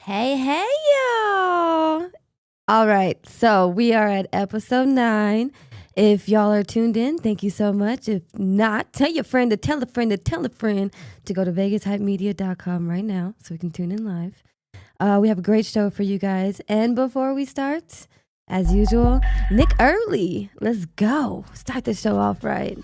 Hey, hey, y'all. All right, so we are at episode 9. If y'all are tuned in, thank you so much. If not, tell your friend to tell a friend to tell a friend to go to vegashypemedia.com right now so we can tune in live. We have a great show for you guys. And before we start, as usual, Nick Early. Let's go. Start the show off right.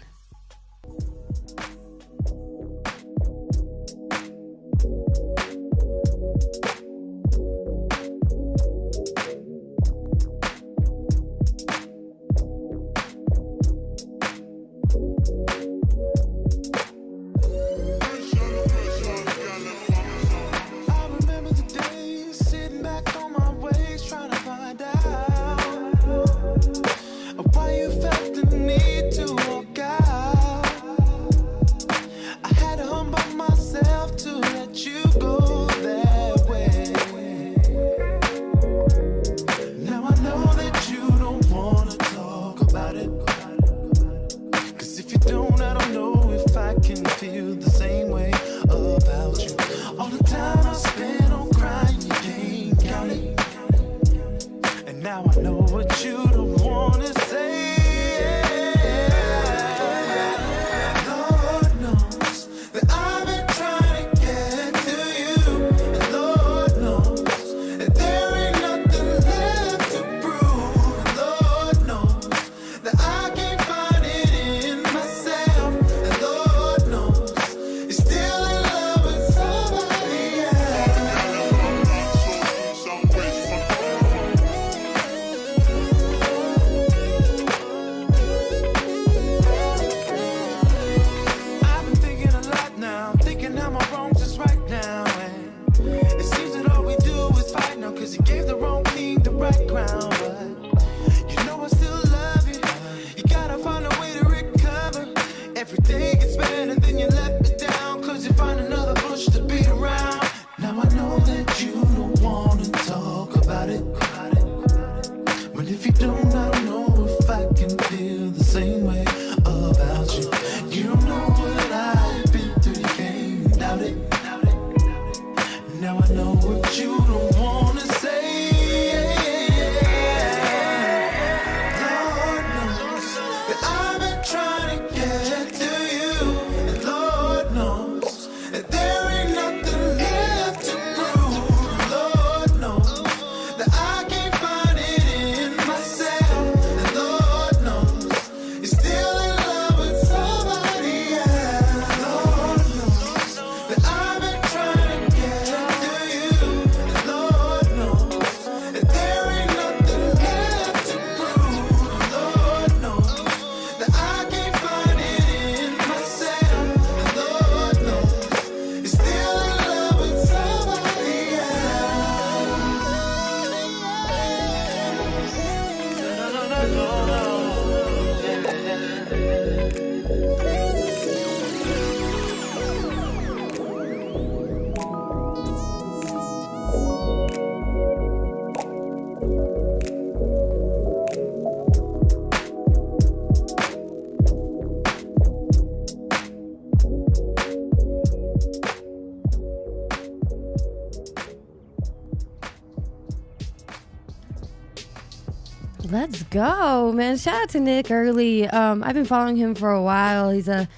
Let's go, man. Shout out to Nick Early. I've been following him for a while. He's a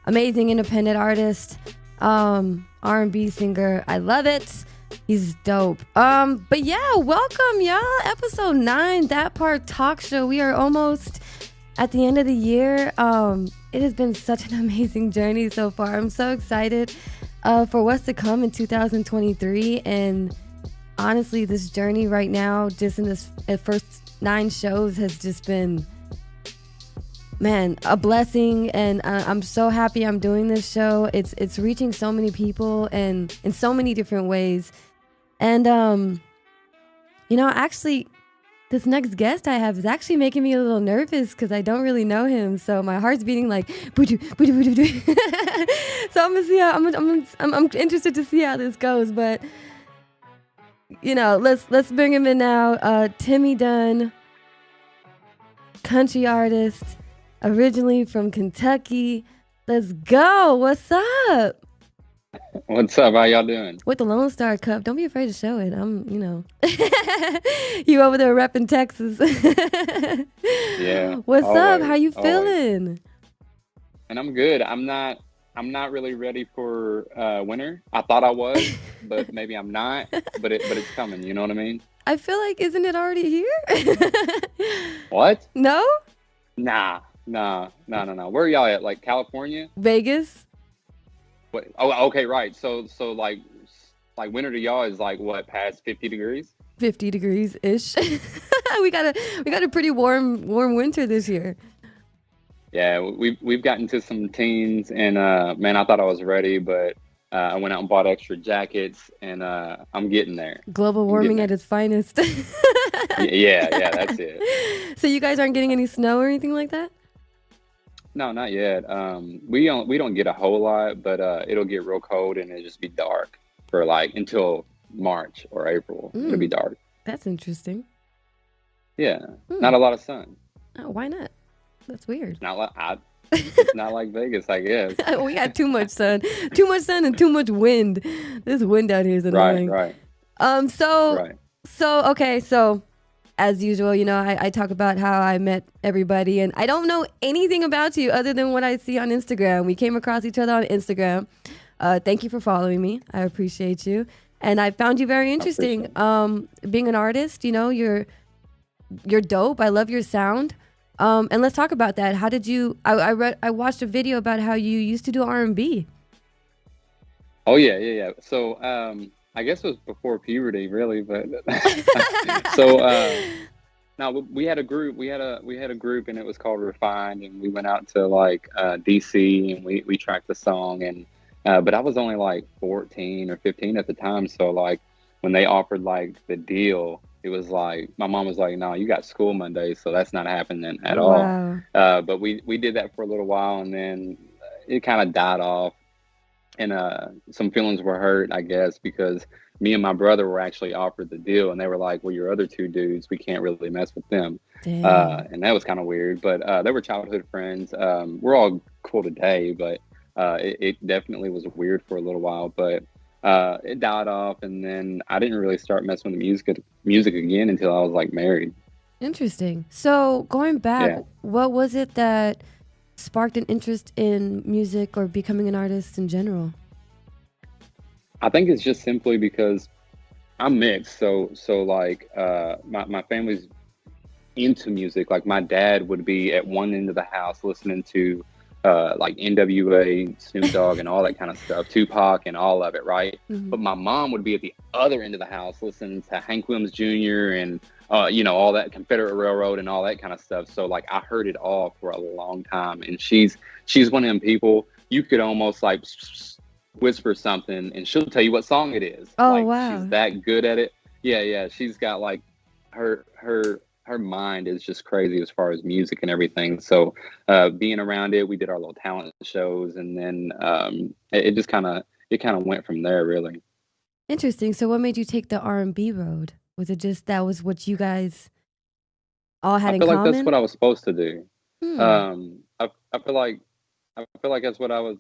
amazing independent artist, R&B singer. I love it. He's dope. But yeah, welcome, y'all. Episode 9, That Part Talk Show. We are almost at the end of the year. It has been such an amazing journey so far. I'm so excited for what's to come in 2023. And honestly, this journey right now, just in this first 9 shows, has just been, man, a blessing. And I'm so happy I'm doing this show. It's reaching so many people and in so many different ways. And actually, this next guest I have is actually making me a little nervous because I don't really know him. So my heart's beating like boo-doo, boo-doo, boo-doo, boo-doo. So I'm gonna see how I'm interested to see how this goes. But let's bring him in now. Timmy Dunn, country artist, originally from Kentucky. Let's go. What's up? What's up? How y'all doing? With the Lone Star Cup. Don't be afraid to show it. You over there repping Texas. Yeah, What's up? How always, you always. feeling? And I'm good. I'm not really ready for winter. I thought I was, but maybe I'm not. But it's coming. You know what I mean? I feel like, isn't it already here? What? No? Nah, nah, nah, nah, nah. Where are y'all at? Like California? Vegas? What? Oh, okay, right. So like winter to y'all is like what, past 50 degrees? 50 degrees ish. we got a pretty warm winter this year. Yeah, we've gotten to some teens, and man, I thought I was ready, but I went out and bought extra jackets, and I'm getting there. Global I'm getting warming at there. its finest. Yeah, yeah, that's it. So you guys aren't getting any snow or anything like that? No, not yet. We don't get a whole lot, but it'll get real cold and it'll just be dark for like until March or April. It'll be Mm, dark. that's interesting. Yeah, Hmm. not a lot of sun. Oh, why not? That's weird. Not like it's not like Vegas, I guess. We got too much sun and too much wind. This wind out here is Right, annoying. right, Um, so, right. okay, so as usual, I talk about how I met everybody, and I don't know anything about you other than what I see on Instagram. We came across each other on Instagram. Thank you for following me. I appreciate you, and I found you very I appreciate interesting. it. Being an artist, you're dope. I love your sound. And let's talk about that. How did you? I watched a video about how you used to do R&B. Oh yeah, yeah, yeah. So I guess it was before puberty, really, but so now we had a group. We had a group, and it was called Refined, and we went out to like DC, and we tracked the song, and but I was only like 14 or 15 at the time, so like when they offered like the deal, it was like my mom was like, "No, you got school Monday, so that's not happening at all." Wow. But we did that for a little while, and then it kind of died off, and some feelings were hurt, I guess, because me and my brother were actually offered the deal, and they were like, "Well, your other two dudes, we can't really mess with them," Dang. and that was kind of weird. But they were childhood friends. We're all cool today, but it definitely was weird for a little while. But it died off, and then I didn't really start messing with the music again until I was like married. Interesting. So going back, Yeah, what was it that sparked an interest in music or becoming an artist in general? I think it's just simply because I'm mixed. So like my family's into music. Like my dad would be at one end of the house listening to like NWA, Snoop Dogg, and all that kind of stuff, Tupac, and all of it, right? Hmm. But my mom would be at the other end of the house listening to Hank Williams Jr. and all that Confederate Railroad and all that kind of stuff. So like I heard it all for a long time, and she's one of them people you could almost like whisper something and she'll tell you what song it is. Oh Like she's wow. that good at it. Yeah, yeah. She's got like her mind is just crazy as far as music and everything. So being around it, we did our little talent shows, and then it just kind of went from there, really. Interesting. So what made you take the R&B road? Was it just that was what you guys all I had in feel like that's what common? I was supposed to do. Hmm. I feel like that's what I was.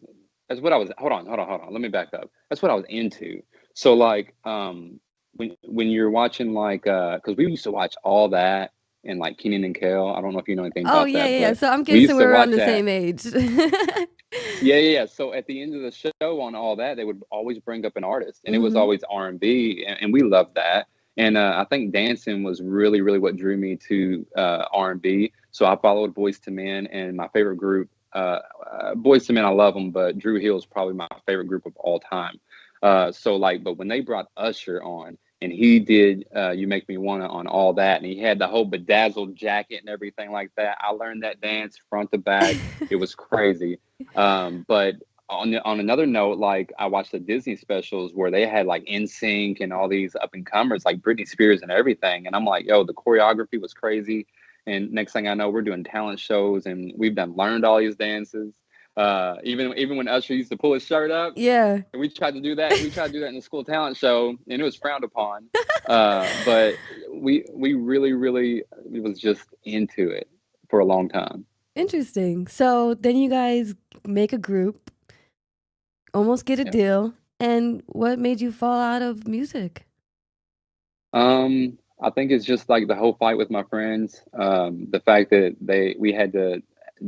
That's what I was. Hold on. Let me back up. That's what I was into. So like, when you're watching like, because we used to watch all that and like Kenan and Kel. I don't know if you know anything Oh about yeah, that, yeah, yeah. but So I'm we guessing used to we're around watch the that. same age. Yeah, yeah, yeah. So at the end of the show on all that, they would always bring up an artist, and it was Mm-hmm. always R&B, and we loved that. And I think dancing was really, really what drew me to R&B. So I followed Boys to Men, and my favorite group, Boys to Men, I love them, but Drew Hill is probably my favorite group of all time. So like, but when they brought Usher on, and he did "You Make Me Wanna" on all that, and he had the whole bedazzled jacket and everything like that, I learned that dance front to back. It was crazy. But on another note, like I watched the Disney specials where they had like NSYNC and all these up and comers like Britney Spears and everything, and I'm like, yo, the choreography was crazy. And next thing I know, we're doing talent shows, and we've done learned all these dances. Even when Usher used to pull his shirt up, Yeah. and we tried to do that. We tried to do that in the school talent show, and it was frowned upon. But we really, really was just into it for a long time. Interesting. So then you guys make a group, almost get a Yep. deal. And what made you fall out of music? I think it's just like the whole fight with my friends. The fact that we had to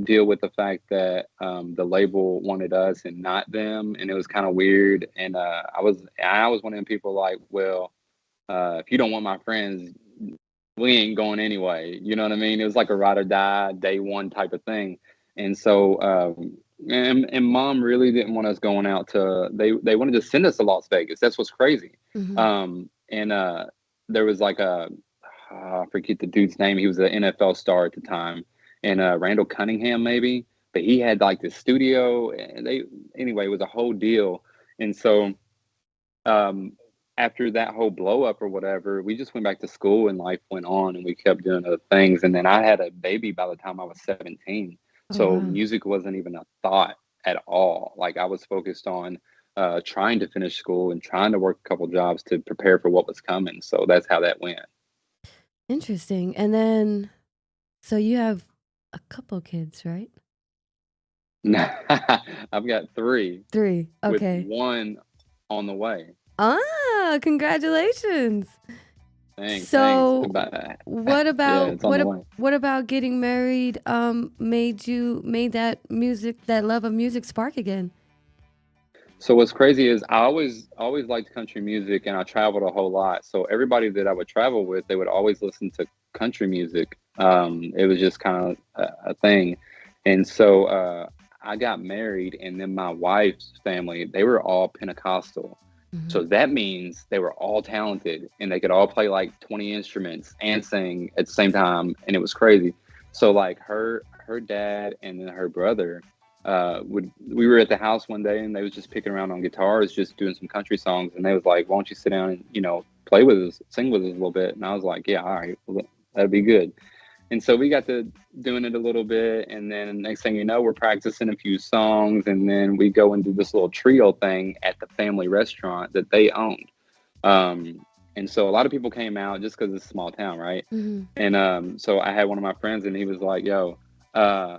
deal with the fact that the label wanted us and not them, and it was kind of weird. And I was one of them people like, well, if you don't want my friends, we ain't going anyway. You know what I mean? It was like a ride or die day one type of thing. And so, and mom really didn't want us going out to, they wanted to send us to Las Vegas. That's what's crazy. Hmm. And there was like I forget the dude's name. He was an NFL star at the time, and Randall Cunningham maybe, but he had like this studio, and anyway, it was a whole deal. And so, um, after that whole blow up or whatever, we just went back to school and life went on and we kept doing other things. And then I had a baby by the time I was 17. Oh, So wow. music wasn't even a thought at all. Like I was focused on trying to finish school and trying to work a couple jobs to prepare for what was coming. So that's how that went. Interesting. And then, so you have a couple kids, right? I've got three Three. with Okay. one on the way. Ah, congratulations. Thanks, thanks. So what Yeah, about it's on the way. what about getting married made that music, that love of music spark again? So what's crazy is I always liked country music and I traveled a whole lot. So everybody that I would travel with, they would always listen to country music. It was just kind of a thing. And so I got married and then my wife's family, they were all Pentecostal. Hmm. So that means they were all talented and they could all play like 20 instruments and sing at the same time. And it was crazy. So like her dad and then her brother would we were at the house one day and they was just picking around on guitars, just doing some country songs, and they was like, "Why don't you sit down and play with us, sing with us a little bit?" And I was like, "Yeah, all right, well, that'd be good." And so we got to doing it a little bit, and then next thing you know, we're practicing a few songs, and then we go and do this little trio thing at the family restaurant that they owned. And so a lot of people came out just because it's a small town, right? Hmm. And so I had one of my friends, and he was like, "Yo, uh,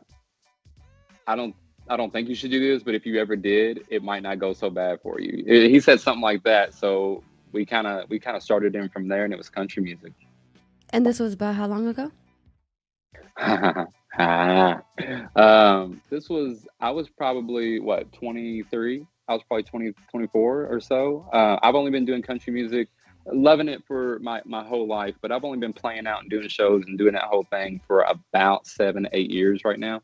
I don't I don't think you should do this, but if you ever did, it might not go so bad for you." He said something like that. So we kind of started in from there, and it was country music. And this was about how long ago? This was I was probably what 23. I was probably 20 24 or so. I've only been doing country music, loving it for my whole life, but I've only been playing out and doing shows and doing that whole thing for about 7 8 years right now.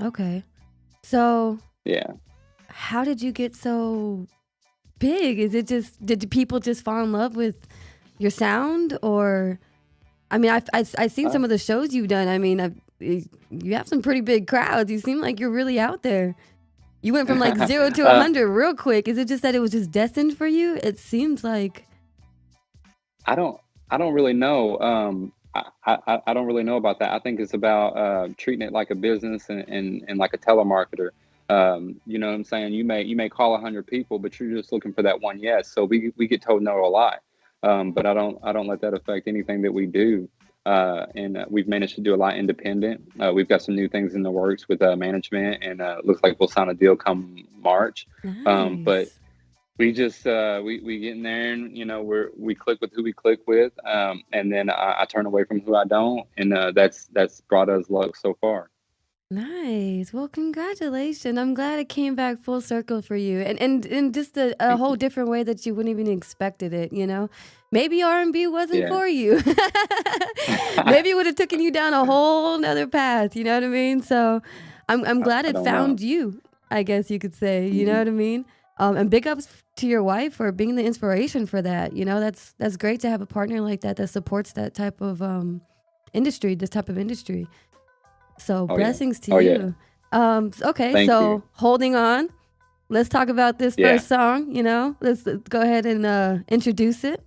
Okay. So Yeah. how did you get so big? Is it just, did people just fall in love with your sound? Or, I mean, I've seen Uh, some of the shows you've done. I mean, you have some pretty big crowds. You seem like you're really out there. You went from like zero to a uh, hundred real quick. Is it just that it was just destined for you? It seems like. I don't I don't really know. I don't really know about that. I think it's about treating it like a business and like a telemarketer. You know what I'm saying? You may call 100 people, but you're just looking for that one yes. So we get told no a lot, but I don't let that affect anything that we do. And we've managed to do a lot independent. We've got some new things in the works with management, and looks like we'll sign a deal come March. But Nice. we just we get in there and we click with who we click with, and then I turn away from who I don't, and that's brought us luck so far. Nice. Well, congratulations. I'm glad it came back full circle for you. And in just a Thank whole you. different way that you wouldn't even expected it, you know? Maybe R&B wasn't Yeah. for you. Maybe it would have taken you down a whole nother path, you know what I mean? So I'm glad I it don't know. found you, I guess you could say, you know Hmm. what I mean? And big ups to your wife for being the inspiration for that. You know, that's great to have a partner like that that supports that type of industry, this type of industry. So Oh yeah. blessings to Oh yeah. you. Okay, Thank you. so holding on. Let's talk about this Yeah. first song. You know, let's go ahead and introduce it.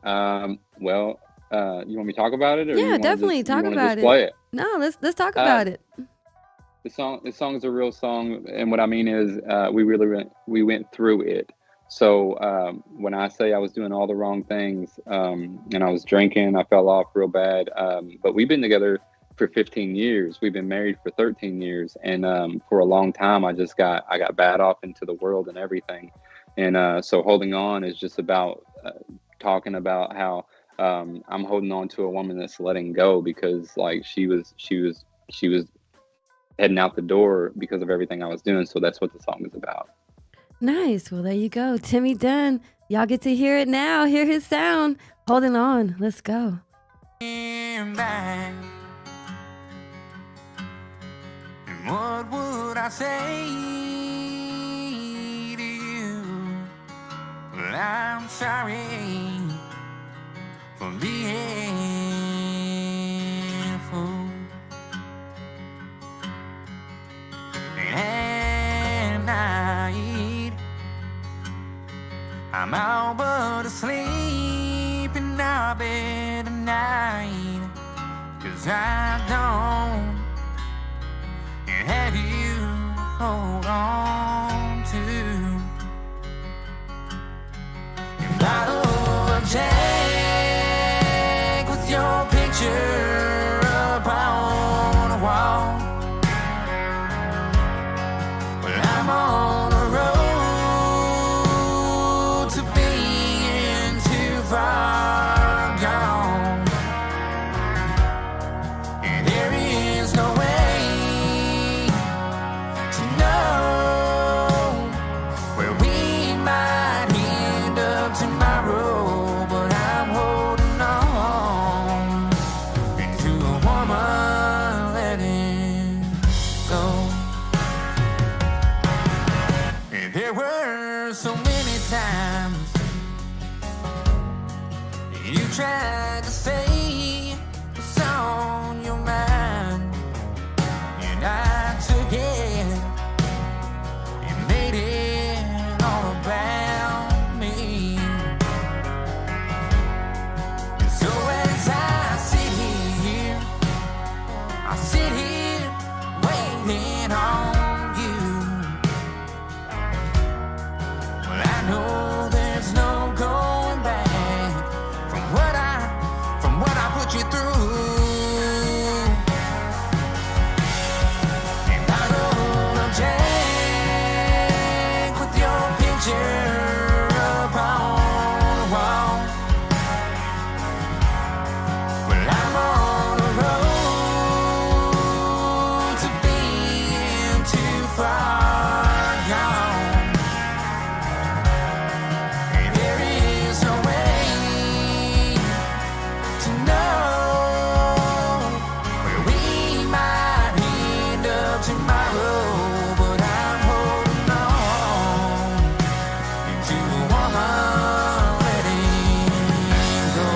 Well, you want me to talk about it, or Yeah, definitely you talk want to about just it. play it? No, let's talk uh about it. the song is a real song, and what I mean is we went through it. So when I say I was doing all the wrong things, and I was drinking, I fell off real bad, but we've been together for 15 years. We've been married for 13 years, and for a long time, I got bad off into the world and everything, and so holding on is just about talking about how I'm holding on to a woman that's letting go because like she was heading out the door because of everything I was doing. So that's what the song is about. Nice. Well, there you go. Timmy Dunn. Y'all get to hear it now. Hear his sound. Holding on. Let's go. And what would I say to you? Well, I'm sorry for being a fool. And night, I'm all but asleep in our bed tonight, 'cause I don't have you to hold on to. Your bottle of Jack with your picture up on the wall. Well, I'm on a road to being too far gone, and there is no way to know where we might end up tomorrow. But I'm holding on to a woman letting go. And there were so many times you tried to say what's on your mind, and I took it and made it all about me. And so as I sit here waiting on you. Well, I know there's no going back from what I put you through. And I roll a Jack with your picture up on the wall. Well, I'm on a road to being too far gone, and there is no way to know where we might end up tomorrow. But I'm holding on to a woman letting go.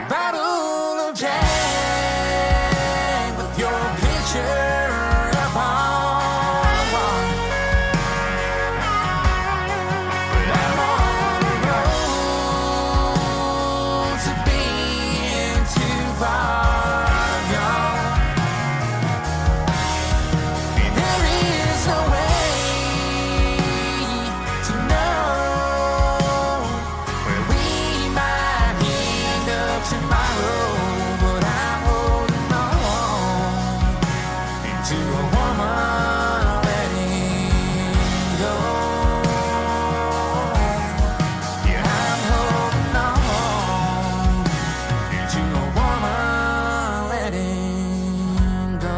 Bottle of Jack with your picture up on the wall. But I'm on a road to being too far gone, and there is no way to know where we might end up tomorrow. But I'm holding on to a woman letting go. Yeah, I'm holding on to a woman letting go.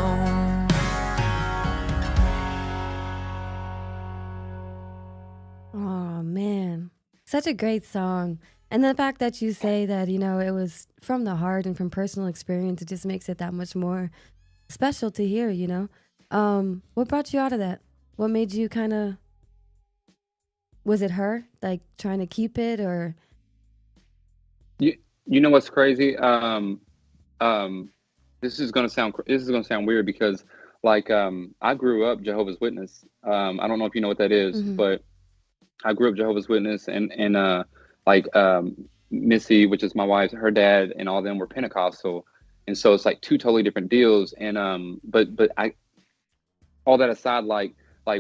Oh, man. Such a great song. And the fact that you say that, it was from the heart and from personal experience, it just makes it that much more special to hear. What brought you out of that? What made you kind of, was it her, like trying to keep it, or? You know what's crazy? This is gonna sound weird because Like I grew up Jehovah's Witness. I don't know if you know what that is, Hmm. but I grew up Jehovah's Witness, and like Missy, which is my wife, her dad, and all of them were Pentecostal, and so it's like two totally different deals. And but I, all that aside, like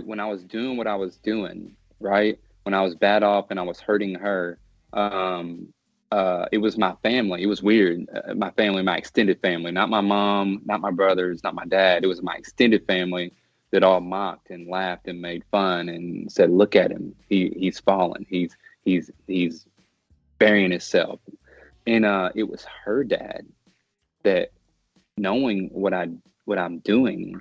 when I was doing what I was doing, right, when I was bad off and I was hurting her, um, it was my family. It was weird. My family, my extended family, not my mom, not my brothers, not my dad. It was my extended family that all mocked and laughed and made fun and said, "Look at him. He's fallen. He's burying himself." And it was her dad that, knowing what I'm doing,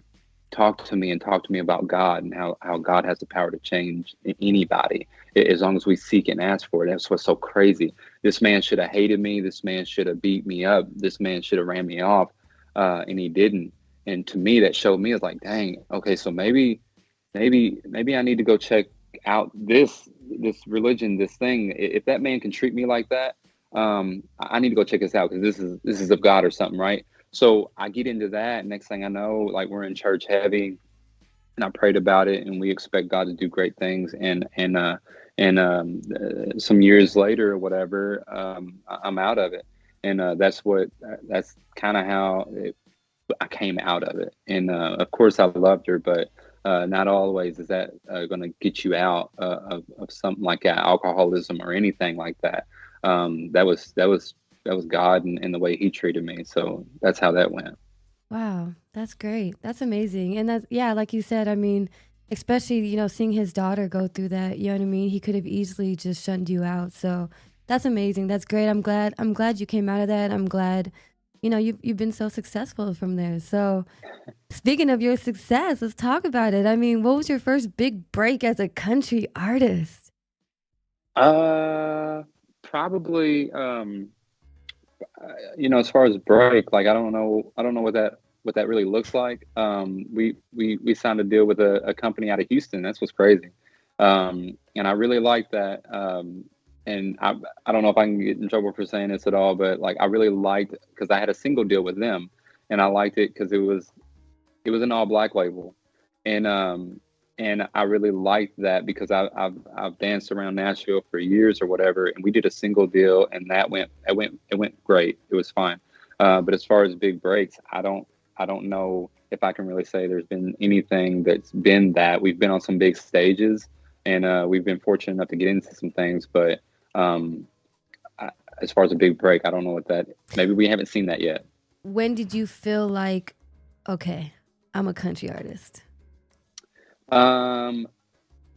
talked to me about God and how God has the power to change anybody as long as we seek and ask for it. That's what's so crazy. This man should have hated me. This man should have beat me up. This man should have ran me off, and he didn't. And to me, that showed me, it's like, dang, okay, so maybe I need to go check out this religion, this thing. If that man can treat me like that, I need to go check this out because this is of God or something, right? So I get into that. Next thing I know, like we're in church heavy, and I prayed about it, and we expect God to do great things. And some years later or whatever, I'm out of it, and that's kind of how I came out of it. And of course, I loved her, but not always is that going to get you out of something like that, alcoholism or anything like that. That was God and the way He treated me. So that's how that went. Wow, that's great. That's amazing. And that's, yeah, like you said, I mean, especially, seeing his daughter go through that, you know what I mean? He could have easily just shunned you out. So that's amazing. That's great. I'm glad you came out of that. I'm glad, you've been so successful from there. So speaking of your success, let's talk about it. I mean, what was your first big break as a country artist? Uh, Probably. As far as break, like I don't know what that really looks like. We signed a deal with a company out of Houston. That's what's crazy, and I really like that. And I don't know if I can get in trouble for saying this at all, but like I really liked, because I had a single deal with them, and I liked it because it was an all black label, and I really liked that because I've danced around Nashville for years or whatever, and we did a single deal, and it went great. It was fine. But as far as big breaks, I don't know if I can really say there's been anything that's been that. We've been on some big stages, and we've been fortunate enough to get into some things, but um, I, as far as a big break, I don't know what that. Maybe we haven't seen that yet. When did you feel like, okay, I'm a country artist? Um,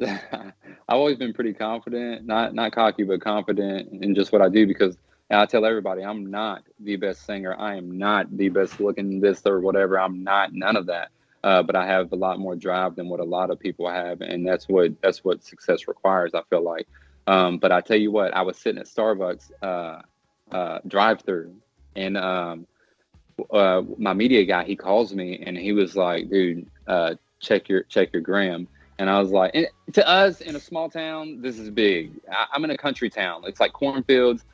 I've always been pretty confident, not cocky, but confident in just what I do, because I tell everybody I'm not the best singer. I am not the best looking this or whatever. I'm not none of that. But I have a lot more drive than what a lot of people have, and that's what success requires, I feel like. But I tell you what, I was sitting at Starbucks drive-through, and my media guy, he calls me and he was like, "Dude, check your gram." And I was like, to us in a small town, this is big. I'm in a country town. It's like cornfields,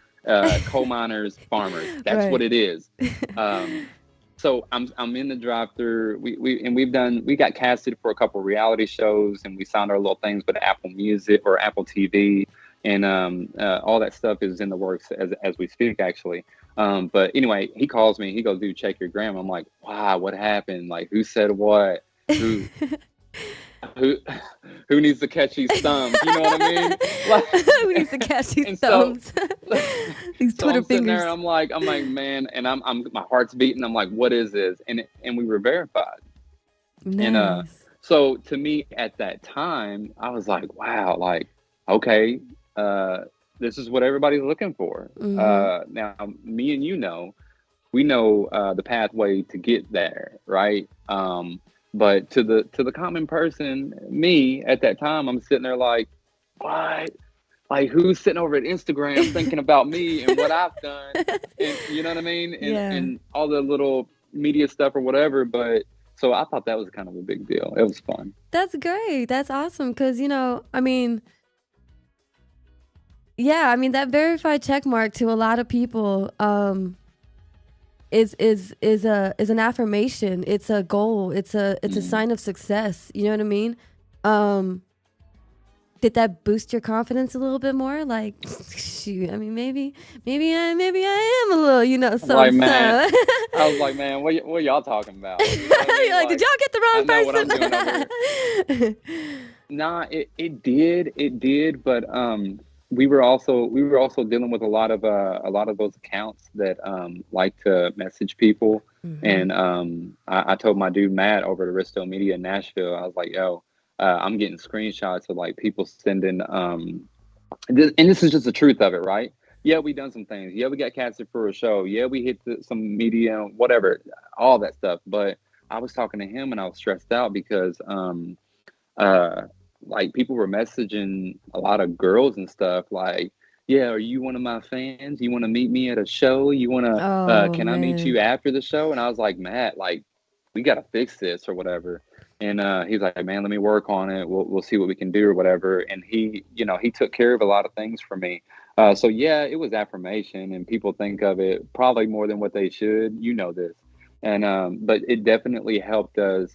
coal miners, farmers. That's what Right. it is. Um, so I'm in the drive-through. We got casted for a couple reality shows, and we signed our little things with Apple Music or Apple TV, and all that stuff is in the works as we speak, actually. But anyway, he calls me. He goes, "Dude, check your gram." I'm like, "Wow, what happened? Like, who said what? Who who who needs to catch these thumbs? You know what I mean?" Like, Who needs to catch these and so thumbs? These so Twitter I'm sitting fingers. there. I'm like, man, and I'm my heart's beating. I'm like, what is this? And we were verified. And Nice. so to me at that time, I was like, wow, like, okay, uh, this is what everybody's looking for. Mm-hmm. Now, me and we know the pathway to get there, right? But to the common person, me at that time, I'm sitting there like, what? Like, who's sitting over at Instagram thinking about me and what I've done, and you know what I mean, and Yeah. and all the little media stuff or whatever. But so I thought that was kind of a big deal. It was fun. That's great. That's awesome. Because, I mean, yeah, I mean, that verified check mark to a lot of people, is an affirmation. It's a goal. It's a sign of success. You know what I mean? Did that boost your confidence a little bit more? Like, shoot, I mean, maybe I am a little, I'm like, man, some. I was like, man, what y'all talking about? You know what I You're mean? like, did y'all get the I wrong know what I'm person? doing over here. Nah, it did, but we were also dealing with a lot of those accounts that like to message people, Hmm. and I told my dude Matt over at Aristo Media in Nashville, I was like, yo, I'm getting screenshots of like people sending and this is just the truth of it, right? Yeah, we done some things. Yeah, we got casted for a show. Yeah, we hit some media, whatever, all that stuff. But I was talking to him and I was stressed out because uh like people were messaging a lot of girls and stuff like, yeah, are you one of my fans? You want to meet me at a show? You want to Oh can I meet man. you after the show? And I was like, Matt, like we got to fix this or whatever. And he's like, man, let me work on it. We'll see what we can do or whatever. And he took care of a lot of things for me. So yeah, it was affirmation, and people think of it probably more than what they should. You know this, and but it definitely helped us.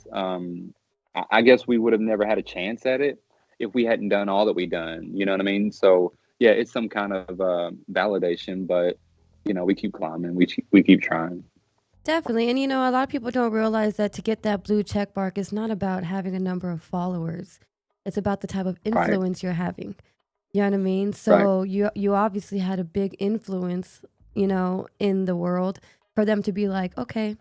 I guess we would have never had a chance at it if we hadn't done all that we done. You know what I mean? So yeah, it's some kind of validation, but we keep climbing. We keep trying. Definitely. And a lot of people don't realize that to get that blue check mark is not about having a number of followers. It's about the type of Right, influence you're having. You know what I mean? right, So you obviously had a big influence, in the world for them to be like, okay,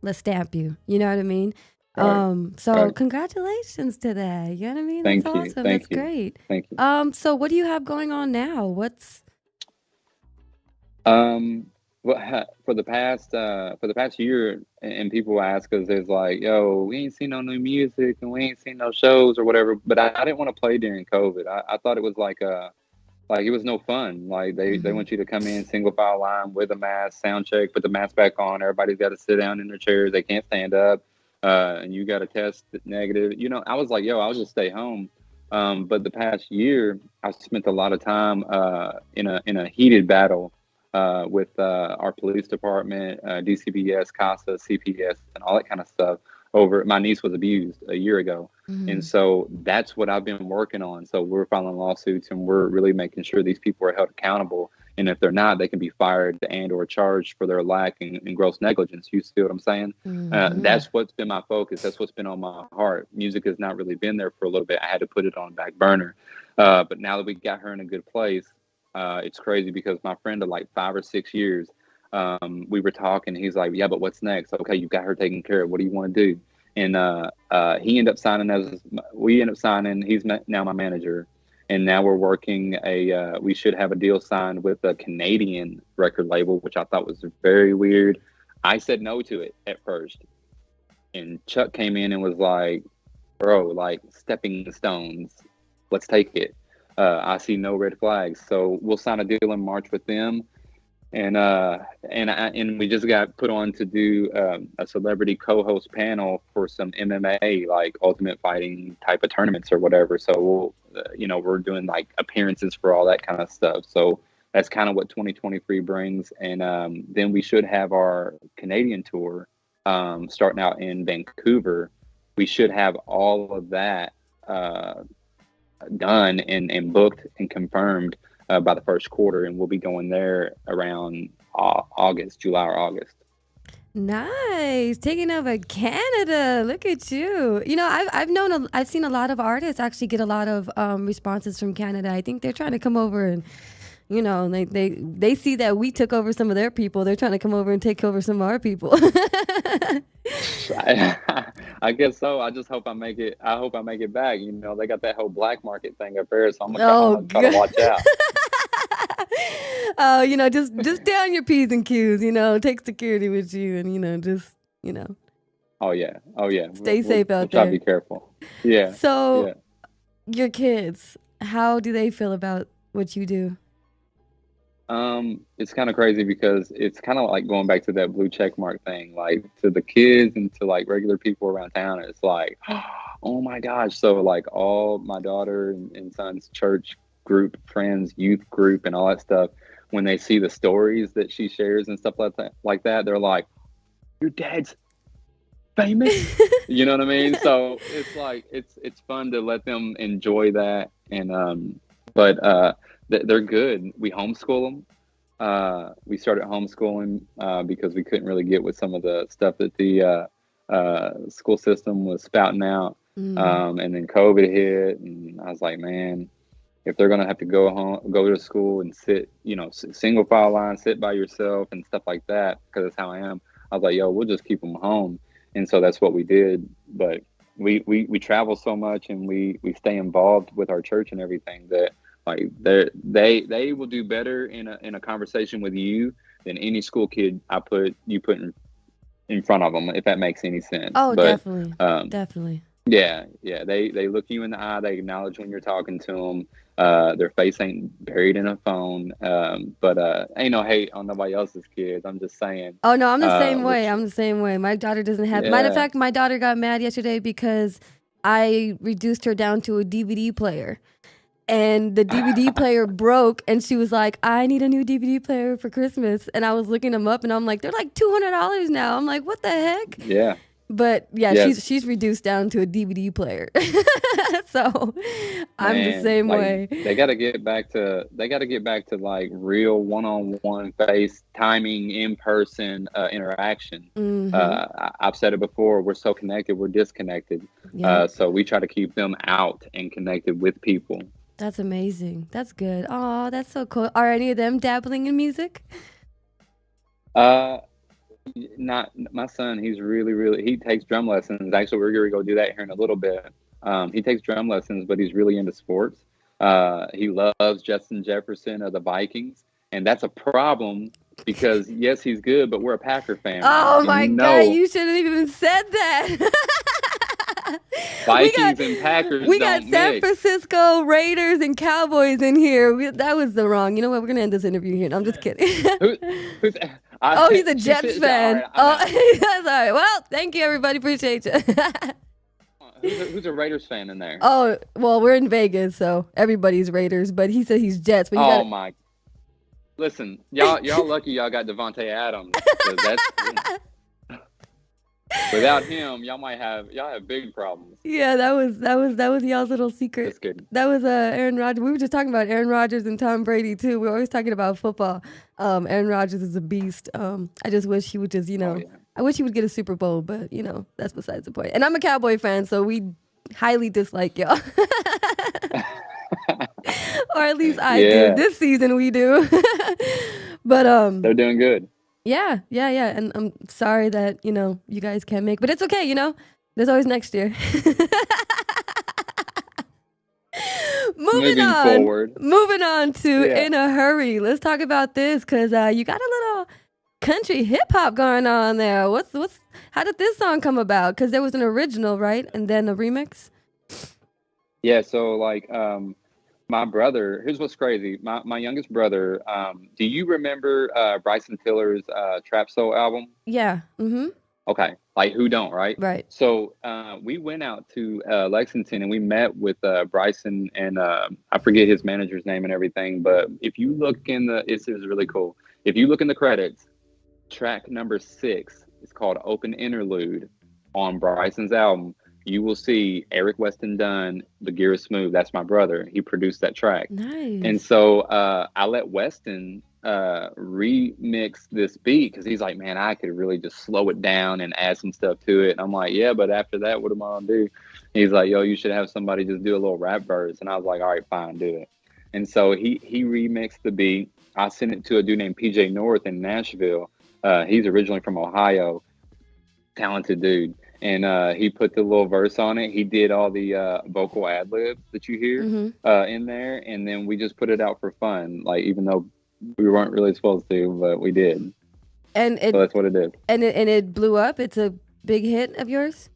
let's stamp you. You know what I mean? right, So right. congratulations to that. You know what I mean? That's Thank you, awesome. That's thank you, great. thank you. So what do you have going on now? What's Um, for the past year, and people ask us, is like, yo, we ain't seen no new music and we ain't seen no shows or whatever. But I didn't want to play during COVID. I thought it was like it was no fun. Like they hmm want you to come in single file line with a mask, sound check, put the mask back on. Everybody's got to sit down in their chairs. They can't stand up, and you got to test negative. I was like, yo, I'll just stay home. But the past year, I spent a lot of time in a heated battle with our police department, DCBS, CASA, CPS, and all that kind of stuff. Over my niece was abused a year ago, and hmm so that's what I've been working on. So we're filing lawsuits and we're really making sure these people are held accountable. And if they're not, they can be fired and or charged for their lack in gross negligence. You see what I'm saying? hmm That's what's been my focus. That's what's been on my heart. Music has not really been there for a little bit. I had to put it on back burner. But now that we got her in a good place, it's crazy because my friend of like 5 or 6 years, we were talking. He's like, yeah, but what's next? Okay, you've got her taken care of. What do you want to do? And he ended up signing we ended up signing. He's now my manager, and now we're working we should have a deal signed with a Canadian record label, which I thought was very weird. I said no to it at first, and Chuck came in and was like, bro, like stepping stones, let's take it. I see no red flags, so we'll sign a deal in March with them, and we just got put on to do a celebrity co-host panel for some MMA, like ultimate fighting type of tournaments or whatever. So we're doing like appearances for all that kind of stuff. So that's kind of what 2023 brings, and then we should have our Canadian tour starting out in Vancouver. We should have all of that uh, done and booked and confirmed by the first quarter, and we'll be going there around August, July or August. Nice, taking over Canada. Look at you. I've seen a lot of artists actually get a lot of responses from Canada. I think they're trying to come over and they see that we took over some of their people. They're trying to come over and take over some of our people. I guess so. I just hope I make it. I hope I make it back. They got that whole black market thing up there, so I'm Oh, gonna try to good. watch out. Oh, just down your P's and Q's. Take security with you, and just Oh yeah, oh yeah. We'll stay we'll, safe we'll out try to there. be careful. Yeah, So, yeah. your kids, how do they feel about what you do? It's kind of crazy because it's kind of like going back to that blue check mark thing, like to the kids and to like regular people around town. It's like, oh my gosh. So like all my daughter and son's church group, friends, youth group, and all that stuff. when they see the stories that she shares and stuff like that, they're like, your dad's famous. You know what I mean? So it's like it's fun to let them enjoy that. And but they're good. We homeschool them. We started homeschooling because we couldn't really get with some of the stuff that the school system was spouting out. And then COVID hit, and I was like, man, if they're gonna have to go to school and sit, single file line, sit by yourself and stuff like that, because that's how I am. I was like, yo, we'll just keep them home. And so that's what we did. But we travel so much, and we stay involved with our church and everything, that like they will do better in a conversation with you than any school kid put in front of them, if that makes any sense. Oh, but, definitely. Yeah. They look you in the eye. They acknowledge when you're talking to them. Their face ain't buried in a phone. But ain't no hate on nobody else's kids. I'm just saying. Oh no, I'm the same way. I'm the same way. My daughter doesn't have. Matter of fact, my daughter got mad yesterday because I reduced her down to a DVD player. And the DVD player broke, and she was like, I need a new DVD player for Christmas. And I was looking them up, and I'm like, they're like $200 now. I'm like, what the heck? Yeah. But yeah, she's reduced down to a DVD player. So I'm the same way. They got to get back to like real one-on-one face timing, in-person interaction. I've said it before, we're so connected, we're disconnected. So we try to keep them out and connected with people. That's amazing. That's good. Oh, that's so cool. Are any of them dabbling in music? Not my son. He's he takes drum lessons. Actually, we're going to go do that here in a little bit. He takes drum lessons, but he's really into sports. He loves Justin Jefferson of the Vikings, and that's a problem because yes, he's good, but we're a Packer fan. Oh my God, you shouldn't even said that. Vikings and Packers. We got San Francisco Raiders and Cowboys in here. That was the wrong. You know what? We're gonna end this interview here. No, I'm just kidding. He's a Jets fan. That's all right. Well, thank you, everybody. Appreciate you. Who's a Raiders fan in there? Oh, well, we're in Vegas, so everybody's Raiders. But he said he's Jets. But my! Listen, y'all lucky y'all got Devontae Adams. Without him, y'all have big problems. Yeah, that was y'all's little secret. That's good. That was Aaron Rodgers. We were just talking about Aaron Rodgers and Tom Brady too. We're always talking about football. Aaron Rodgers is a beast. I just wish he would just, I wish he would get a Super Bowl, but that's besides the point. And I'm a Cowboy fan, so we highly dislike y'all. Or at least I do. This season we do. But they're doing good. Yeah. And I'm sorry that, you guys can't make, but it's okay, There's always next year. Moving on to In a Hurry. Let's talk about this because you got a little country hip hop going on there. How did this song come about? Because there was an original, right? And then a remix? Yeah, so my brother, here's what's crazy. My youngest brother, do you remember Bryson Tiller's Trap Soul album? Yeah. Mm-hmm. Okay. Who don't, right? Right. So we went out to Lexington and we met with Bryson and I forget his manager's name and everything, but if you look this is really cool. If you look in the credits, track number 6 is called Open Interlude on Bryson's album. You will see Eric Weston Dunn, The Gear is Smooth. That's my brother. He produced that track. Nice. And so I let Weston remix this beat because he's like, man, I could really just slow it down and add some stuff to it. And I'm like, yeah, but after that, what am I gonna do? He's like, yo, you should have somebody just do a little rap verse. And I was like, all right, fine, do it. And so he remixed the beat. I sent it to a dude named PJ North in Nashville. He's originally from Ohio, talented dude. And he put the little verse on it. He did all the vocal ad-libs that you hear in there. And then we just put it out for fun, even though we weren't really supposed to, but we did. So that's what it is. And it blew up? It's a big hit of yours?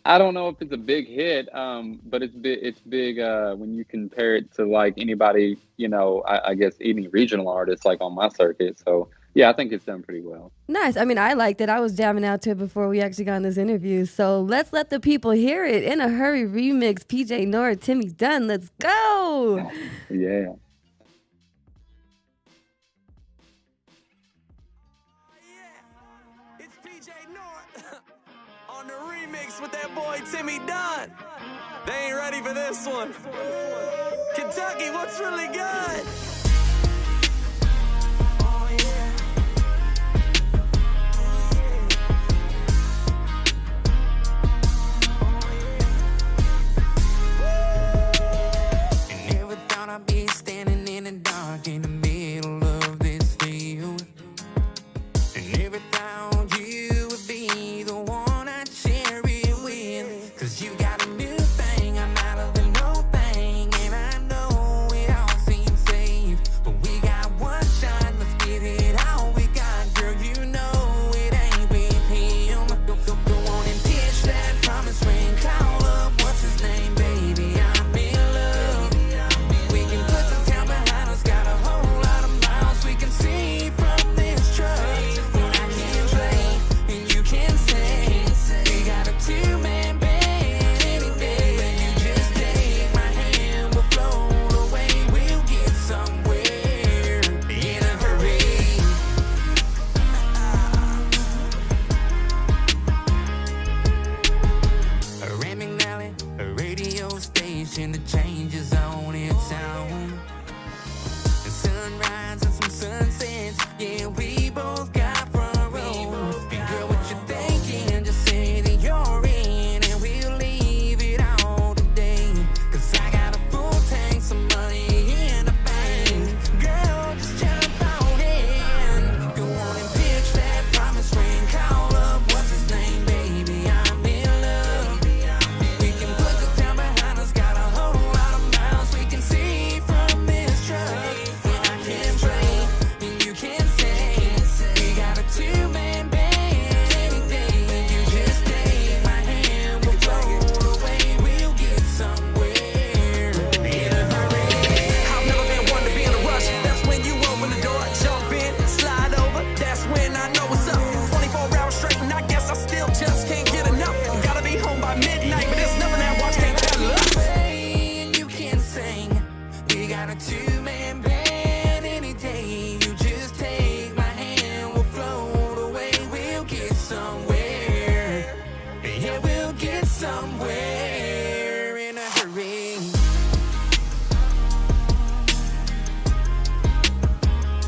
I don't know if it's a big hit, but it's big when you compare it to anybody, I guess any regional artist on my circuit. So yeah, I think it's done pretty well. Nice. I mean, I liked it. I was jamming out to it before we actually got in this interview. So let's let the people hear it. In a Hurry remix, PJ North, Timmy Dunn. Let's go. Yeah. On the remix with that boy Timmy Dunn. They ain't ready for this one. Kentucky, what's really good? Oh yeah. And never thought I'd be standing in the dark in the middle of this field. And never thought you would be the one I'd share it with. 'Cause you got a new thing, I'm out of the no thing. And I know it all seems safe, but we got one shot, let's give it all we got. Girl, you know it ain't with him. Go on and pitch that promise ring. Call up, what's his name, baby? I'm in love. We can put the town behind us, got a whole lot of miles we can see from this truck. And I can play, and you can sing. We got a two-man band any day. You just take my hand, we'll float away. We'll get somewhere in a hurry. A ramming alley, a radio station that changes on its own. The sunrise and some sunsets, yeah, we both got front row. And girl, what you thinking? Just say that you're in, and we'll leave it all today. 'Cause I got a full tank, some money in the bank. Girl, just jump on in. Go on and pitch that promise ring. Call up, what's his name, baby? I'm in love. We can put the town behind us, got a whole lot of miles we can see from this truck. And I can play, and you can sing. We got a two-man band any day. You just take my hand, we'll float away. We'll get somewhere in a hurry. I've never been one to be in a rush. That's when you open the door, jump in, slide over. That's when I know what's up. 24 hours straight, and I guess I still just can't get enough. Gotta be home by midnight, but there's nothing that watch can't tell us. And you can sing. We got a two-man band any day. You just take my hand, we'll float away. We'll get somewhere. Yeah, we'll get somewhere in a hurry.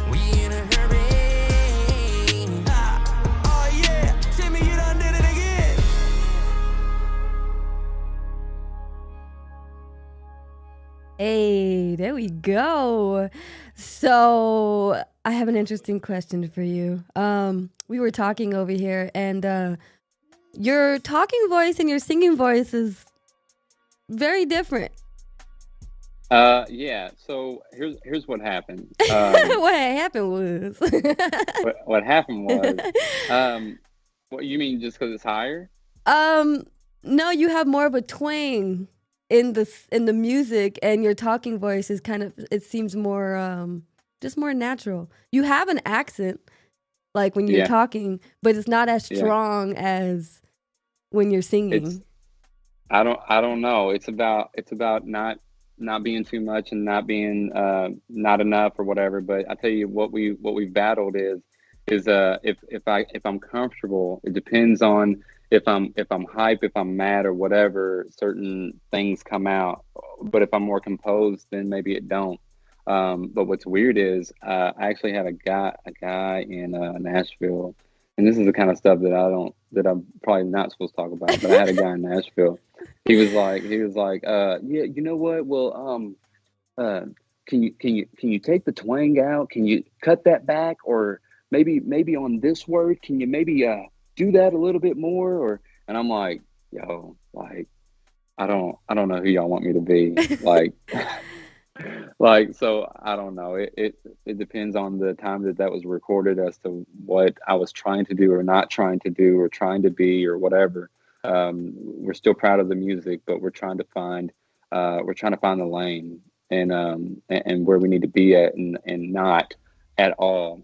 We in a hurry. Oh yeah, Timmy, you done did it again. Hey, there we go. So I have an interesting question for you. We were talking over here, and your talking voice and your singing voice is very different. Yeah. So here's what happened. What happened was, What happened was, what you mean just because it's higher? no, you have more of a twang in the music, and your talking voice is kind of, it seems more just more natural. You have an accent like when you're Yeah. talking, but it's not as Yeah. strong as when you're singing. It's I don't know. It's about not being too much and not being not enough or whatever. But I tell you what we've battled is if I'm comfortable, it depends on if I'm hype, if I'm mad or whatever, certain things come out. But if I'm more composed, then maybe it don't. But what's weird is I actually had a guy in Nashville, and this is the kind of stuff that I'm probably not supposed to talk about. But I had a guy in Nashville. He was like, yeah, you know what? Well, can you take the twang out? Can you cut that back? Or maybe on this word, can you maybe do that a little bit more? Or, and I'm like, yo, like, I don't know who y'all want me to be. Like, like, so I don't know. It depends on the time that was recorded as to what I was trying to do or not trying to do or trying to be or whatever. We're still proud of the music, but we're trying to find the lane and where we need to be at, and not at all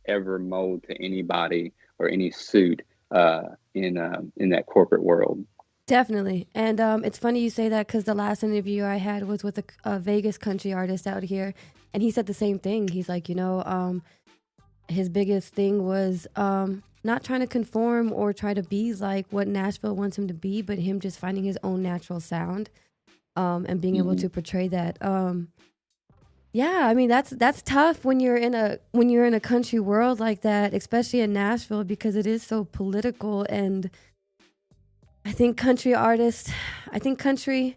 ever mold to anybody or any suit in that corporate world. Definitely. And it's funny you say that, because the last interview I had was with a Vegas country artist out here, and he said the same thing. He's like, his biggest thing was not trying to conform or try to be like what Nashville wants him to be, but him just finding his own natural sound, and being able Hmm. to portray that. Yeah, I mean that's tough when you're in a country world like that, especially in Nashville, because it is so political. And I think country artists, I think country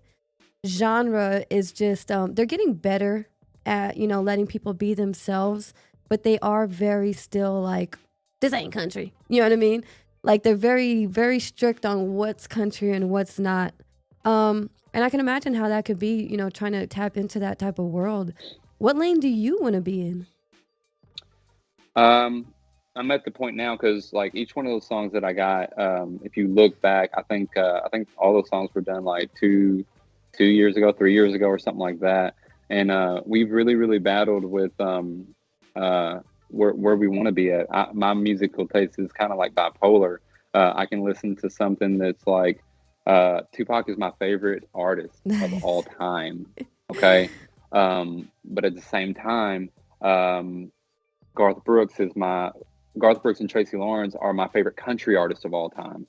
genre is just they're getting better at letting people be themselves, but they are very still like, this ain't country. You know what I mean? Like they're very very strict on what's country and what's not. And I can imagine how that could be, trying to tap into that type of world. What lane do you want to be in? Um, I'm at the point now because like each one of those songs that I got, if you look back, I think all those songs were done like 2 years ago, 3 years ago, or something like that. And we've really battled with where we want to be at. My musical taste is kind of like bipolar. I can listen to something that's like Tupac is my favorite artist of all Nice. time. Okay, but at the same time. Garth Brooks is my Garth Brooks and Tracy Lawrence are my favorite country artists of all time.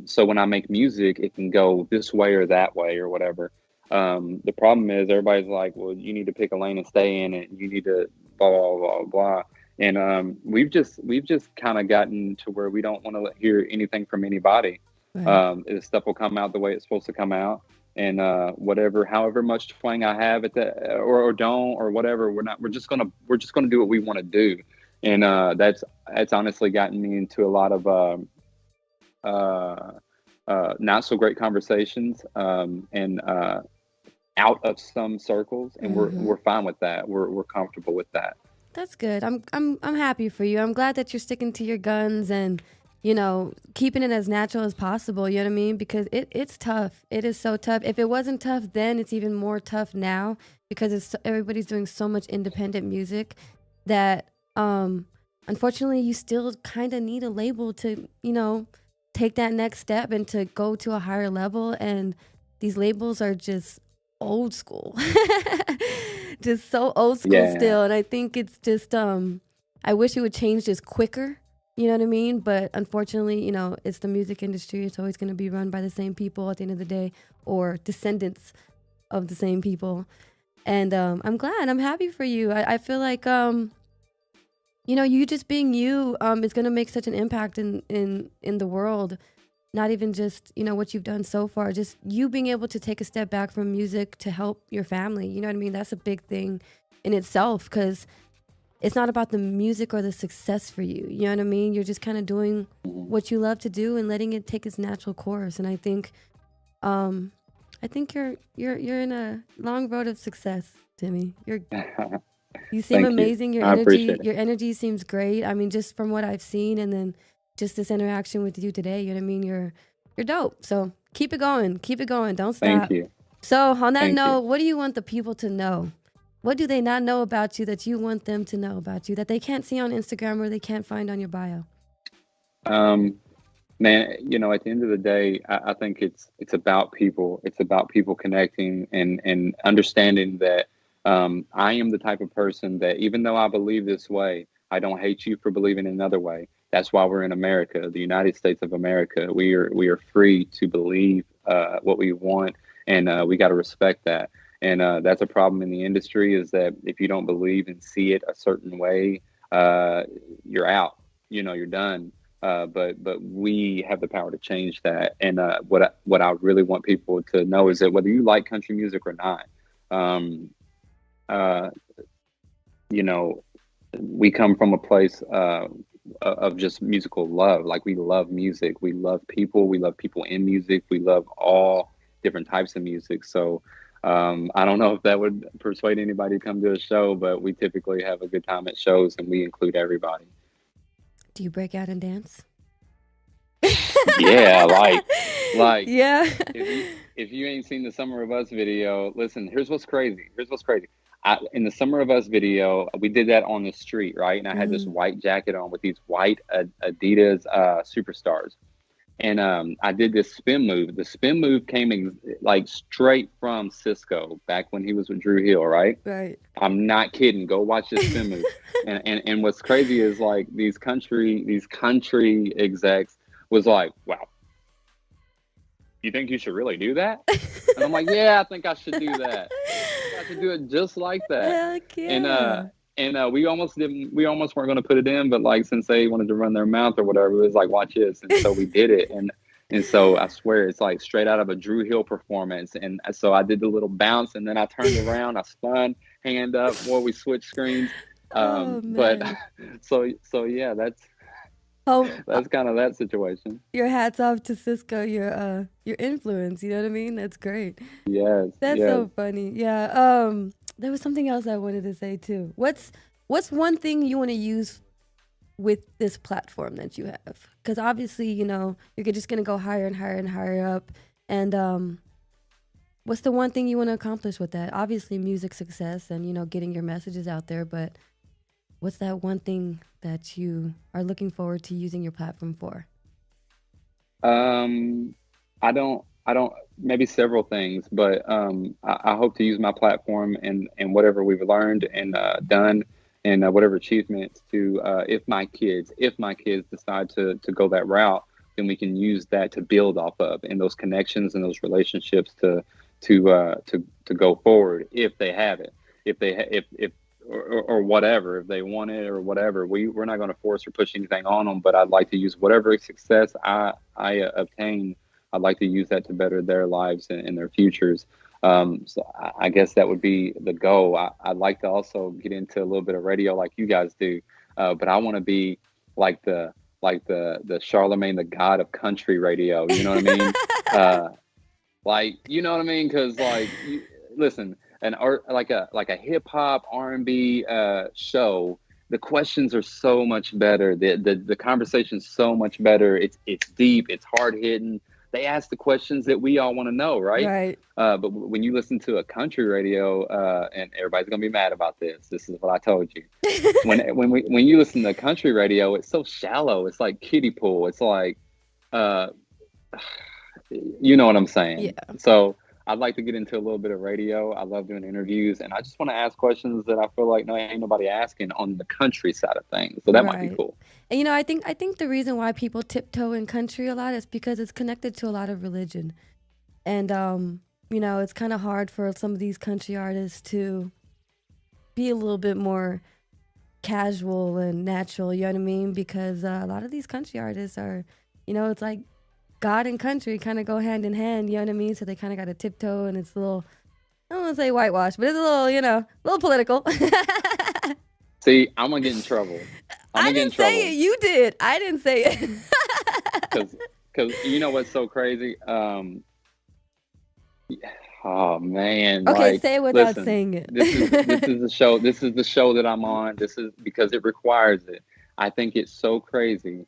So when I make music, it can go this way or that way or whatever. The problem is everybody's like, well, you need to pick a lane and stay in it. You need to blah blah blah blah. And we've just kind of gotten to where we don't want to hear anything from anybody. Right. This stuff will come out the way it's supposed to come out, and whatever, however much twang I have at the or don't or whatever, we're just gonna do what we want to do, and that's honestly gotten me into a lot of not so great conversations, and out of some circles, and we're Hmm. we're fine with that. We're comfortable with that. That's good. I'm happy for you. I'm glad that you're sticking to your guns and keeping it as natural as possible. You know what I mean? Because it's tough. It is so tough. If it wasn't tough then, it's even more tough now because everybody's doing so much independent music that unfortunately you still kind of need a label to take that next step and to go to a higher level. And these labels are just old school. Just so old school Yeah, still. And I think it's just I wish it would change just quicker. You know what I mean? But unfortunately, it's the music industry. It's always going to be run by the same people at the end of the day, or descendants of the same people. And I'm glad. I'm happy for you. I feel like you just being you is going to make such an impact in the world. Not even just what you've done so far, just you being able to take a step back from music to help your family. You know what I mean? That's a big thing in itself, because it's not about the music or the success for you. You know what I mean? You're just kind of doing what you love to do and letting it take its natural course. And um, I think you're in a long road of success, Timmy. You seem thank you. amazing. I appreciate it. Your energy seems great. I mean, just from what I've seen, and then just this interaction with you today. You know what I mean? You're dope. So keep it going. Keep it going. Don't Thank stop. you. So on that Thank you. note, what do you want the people to know? What do they not know about you that you want them to know about you that they can't see on Instagram or they can't find on your bio? Um, Man, at the end of the day, I think it's about people. It's about people connecting and understanding that I am the type of person that even though I believe this way, I don't hate you for believing another way. That's why we're in America, the United States of America. We are free to believe what we want, and we got to respect that. And that's a problem in the industry is that if you don't believe and see it a certain way, uh, you're out. You're done. But we have the power to change that. And what I really want people to know is that whether you like country music or not, um, uh, you know, we come from a place of just musical love. Like we love music, we love people, we love people in music, we love all different types of music. So I don't know if that would persuade anybody to come to a show, but we typically have a good time at shows, and we include everybody. Do you break out and dance? Yeah, like Yeah. if you ain't seen the Summer of Us video, listen, here's what's crazy. In the Summer of Us video, we did that on the street, right? And I had this Hmm. white jacket on with these white Adidas superstars. and I did this spin move. The spin move came like straight from Cisco back when he was with Drew Hill, right? Right. I'm not kidding. Go watch this spin move. And what's crazy is like these country execs was like, wow, you think you should really do that? And I'm like, yeah, I think I should do that. I should do it just like that. Heck And yeah. we almost didn't. We almost weren't going to put it in, but like since they wanted to run their mouth or whatever, it was like watch this, and so we did it. And so I swear it's like straight out of a Drew Hill performance. And so I did the little bounce, and then I turned around, I spun, hand up, boy, we switched screens. Oh But man. so yeah, Oh, that's kind of that situation. your hats off to Cisco, your influence, you know what I mean? That's great. Yes, That's yes. so funny. Yeah. There was something else I wanted to say too. What's one thing you want to use with this platform that you have? Because obviously, you're just gonna go higher and higher and higher up. And what's the one thing you want to accomplish with that? Obviously, music success and getting your messages out there. But what's that one thing that you are looking forward to using your platform for? Um, I don't, maybe several things, but I hope to use my platform and whatever we've learned and done and whatever achievements to, if my kids decide to go that route, then we can use that to build off of and those connections and those relationships to go forward if they have it, if or whatever, if they want it or whatever, we're not going to force or push anything on them, but I'd like to use whatever success I obtain. I'd like to use that to better their lives and their futures. So I guess that would be the goal. I'd like to also get into a little bit of radio like you guys do, but I want to be like the Charlemagne, the god of country radio. You know what I mean? Like, you know what I mean? Because listen, an art like a hip hop R&B show. The questions are so much better. The conversation's so much better. It's deep. It's hard hitting. They ask the questions that we all want to know, right? Right. But when you listen to a country radio, and everybody's gonna be mad about this. This is what I told you. When you listen to country radio, it's so shallow. It's like kiddie pool. It's like, uh, you know what I'm saying. Yeah. So I'd like to get into a little bit of radio. I love doing interviews, and I just want to ask questions that I feel like no, ain't nobody asking on the country side of things. So that might be Right. cool. And I think the reason why people tiptoe in country a lot is because it's connected to a lot of religion. And it's kind of hard for some of these country artists to be a little bit more casual and natural, you know what I mean? Because a lot of these country artists are, it's like God and country kind of go hand in hand, you know what I mean? So they kind of got to tiptoe, and it's a little, I don't want to say whitewash, but it's a little, a little political. See, I'm gonna get in trouble. I'm I gonna get in didn't say trouble it. You did. I didn't say it. because you know what's so crazy? Oh man, Okay, like say it without listen, saying it. this is the show. This is the show that I'm on. This is because it requires it. I think it's so crazy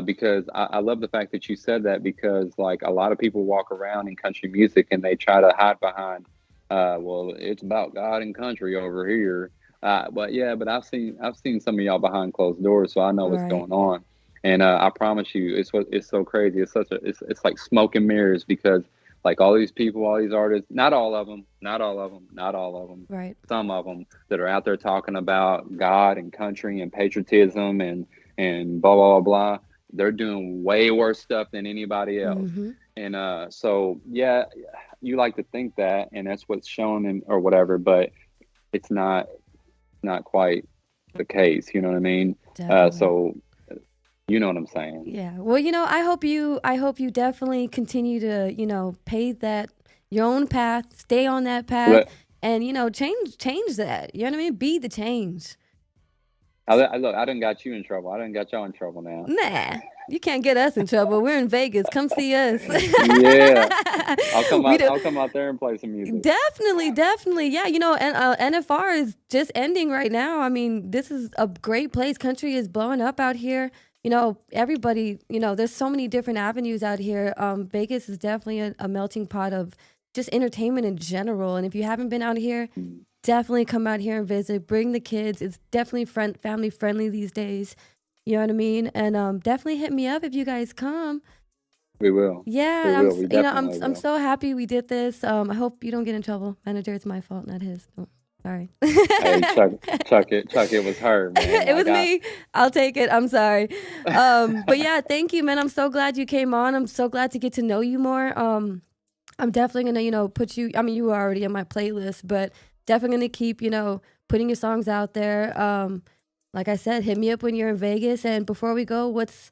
because I love the fact that you said that because like a lot of people walk around in country music and they try to hide behind, well, it's about God and country over here. But yeah, but I've seen some of y'all behind closed doors, so I know what's Right. going on. And I promise you, it's so crazy. It's like smoke and mirrors because like all these people, all these artists, not all of them, not all of them, not all of them, Right. some of them that are out there talking about God and country and patriotism and blah blah blah blah. They're doing way worse stuff than anybody else. Mm-hmm. And so yeah, you like to think that, and that's what's shown in or whatever, but it's not quite the case. You know what I mean? Definitely. So you know what I'm saying? Yeah. Well, I hope you definitely continue to, pave that your own path, stay on that path, Look, and change that. You know what I mean? Be the change. look, I done got you in trouble. I done got y'all in trouble now. Nah, you can't get us in trouble. We're in Vegas. Come see us. Yeah, we do, I'll come out there and play some music. definitely, definitely. Yeah, and NFR is just ending right now. I mean, this is a great place. Country is blowing up out here. Everybody, there's so many different avenues out here. Vegas is definitely a melting pot of just entertainment in general. And if you haven't been out here, definitely come out here and visit. Bring the kids. It's definitely family friendly these days. You know what I mean? And definitely hit me up if you guys come. We will. Yeah, We I'm, will. We I'm definitely I'm will. so happy we did this. I hope you don't get in trouble, manager. It's my fault, not his. Oh, sorry. Hey, Chuck, it was her, man. It was Like me. I'll take it. I'm sorry. But yeah, thank you, man. I'm so glad you came on. I'm so glad to get to know you more. I'm definitely gonna, put you. I mean, you were already on my playlist, but definitely gonna keep, putting your songs out there. Like I said, hit me up when you're in Vegas. And before we go, what's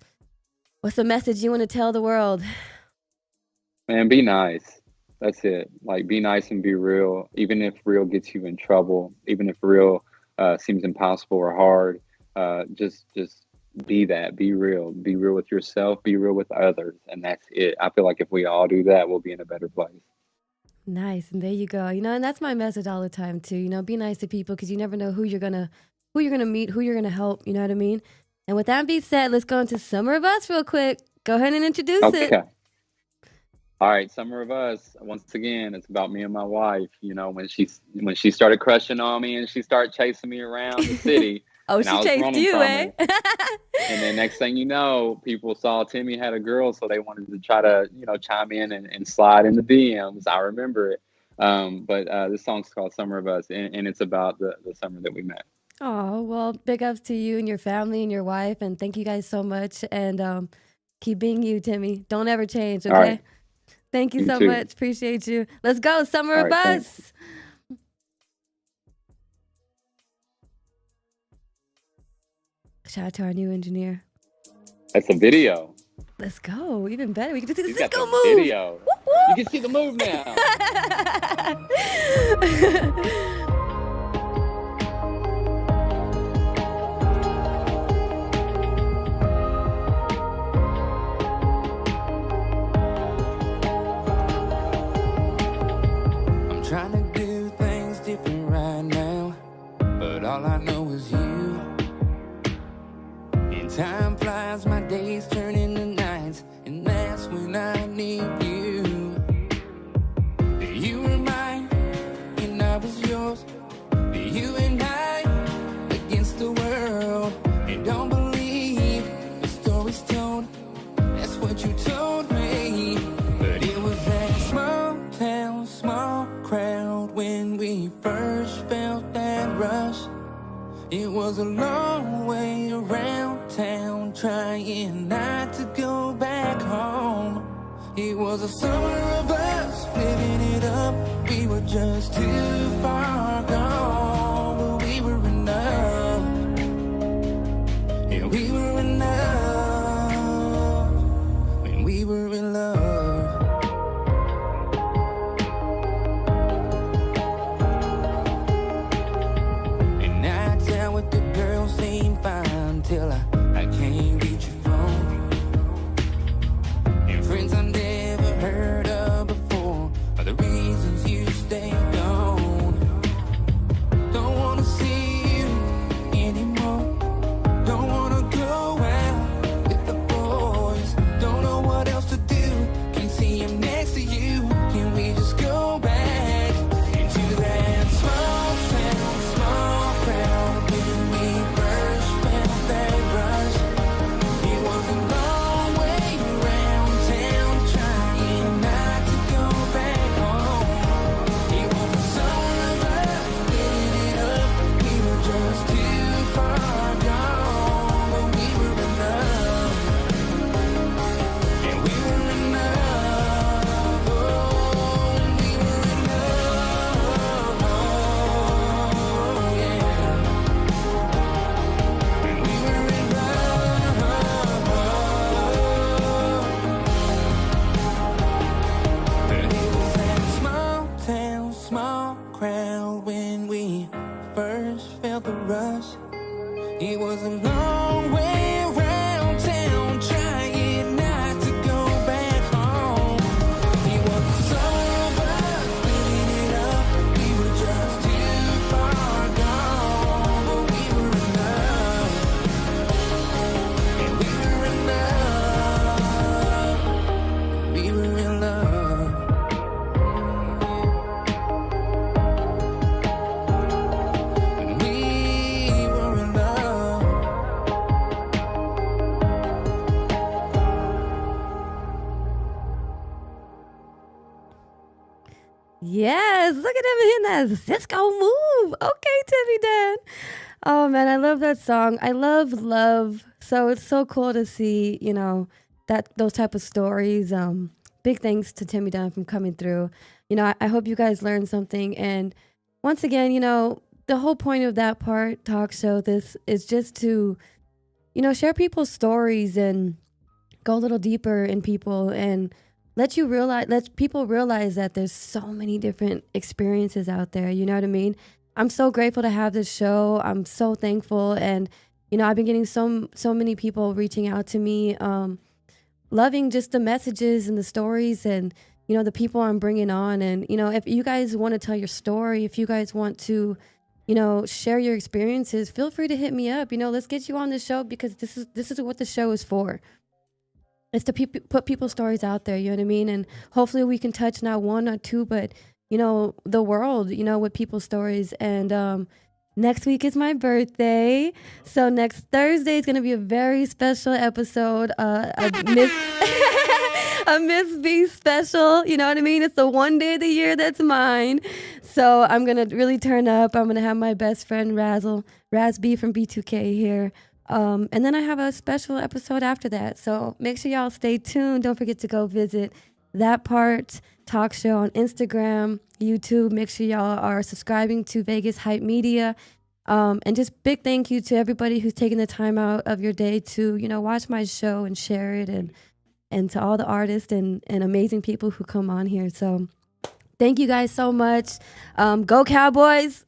the message you want to tell the world? Man, be nice. That's it. Like, be nice and be real. Even if real gets you in trouble, even if real seems impossible or hard, just be that. Be real. Be real with yourself. Be real with others, and that's it. I feel like if we all do that, we'll be in a better place. Nice, and there you go. And that's my message all the time too. Be nice to people because you never know who you're gonna meet, who you're gonna help. You know what I mean? And with that being said, let's go into Summer of Us real quick. Go ahead and introduce it. Okay. All right, Summer of Us. Once again, it's about me and my wife. When she started crushing on me and she started chasing me around the city. Oh, and she chased you, eh? And then next thing you know, people saw Timmy had a girl, so they wanted to try to, chime in and slide in the DMs. I remember it. But this song's called Summer of Us, and it's about the summer that we met. Oh, well, big ups to you and your family and your wife, and thank you guys so much. And keep being you, Timmy. Don't ever change, okay? All right. Thank you so too. much. Appreciate you. Let's go, Summer All of right, Us. thanks. Shout out to our new engineer. That's a video. Let's go. Even better. We can see the You got Cisco the move. video. Whoop, whoop. You can see the move now. I'm trying to do things different right now, but all I know is you. And time flies, my days turn into nights, and that's when I need you. You were mine, and I was yours. You and I against the world. And don't believe the stories told. That's what you told me. But it was that small town, small crowd when we first felt that rush. It was a long way around town, trying not to go back home. It was a summer of us, living it up. We were just too far gone, but we were enough. Yeah, we were enough when we were in love. And nights out with the girls seemed fine till I can't reach your phone. And friends I never heard of before are the reasons you stay gone. Yes, look at him hitting that Cisco move. Okay, Timmy Dunn. Oh man, I love that song. I love love. So it's so cool to see, that those type of stories. Big thanks to Timmy Dunn from coming through. I hope you guys learned something. And once again, the whole point of that part talk show, this is just to, share people's stories and go a little deeper in people and let people realize that there's so many different experiences out there. You know what I mean? I'm so grateful to have this show. I'm so thankful. And, I've been getting so many people reaching out to me, loving just the messages and the stories and, the people I'm bringing on. And, if you guys want to tell your story, if you guys want to, share your experiences, feel free to hit me up. Let's get you on the show because this is what the show is for. It's to put people's stories out there, you know what I mean? And hopefully we can touch not one or two, but, the world, with people's stories. And next week is my birthday. So next Thursday is going to be a very special episode, a Miss B special. You know what I mean? It's the one day of the year that's mine. So I'm going to really turn up. I'm going to have my best friend Raz B from B2K here. And then I have a special episode after that. So make sure y'all stay tuned. Don't forget to go visit That Part Talk Show on Instagram, YouTube. Make sure y'all are subscribing to Vegas Hype Media. And just big thank you to everybody who's taking the time out of your day to, watch my show and share it. And to all the artists and amazing people who come on here. So thank you guys so much. Go Cowboys.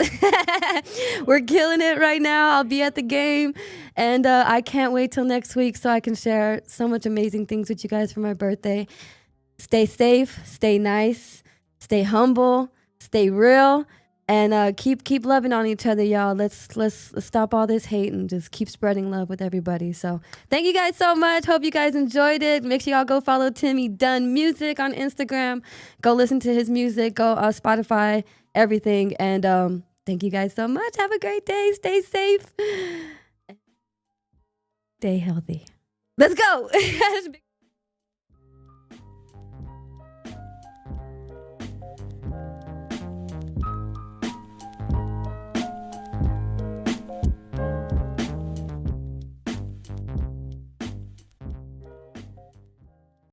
We're killing it right now. I'll be at the game. And I can't wait till next week so I can share so much amazing things with you guys for my birthday. Stay safe, stay nice, stay humble, stay real, and keep loving on each other, y'all. Let's stop all this hate and just keep spreading love with everybody. So thank you guys so much. Hope you guys enjoyed it. Make sure y'all go follow Timmy Dunn Music on Instagram. Go listen to his music. Go Spotify, everything. And thank you guys so much. Have a great day. Stay safe. Stay healthy. Let's go.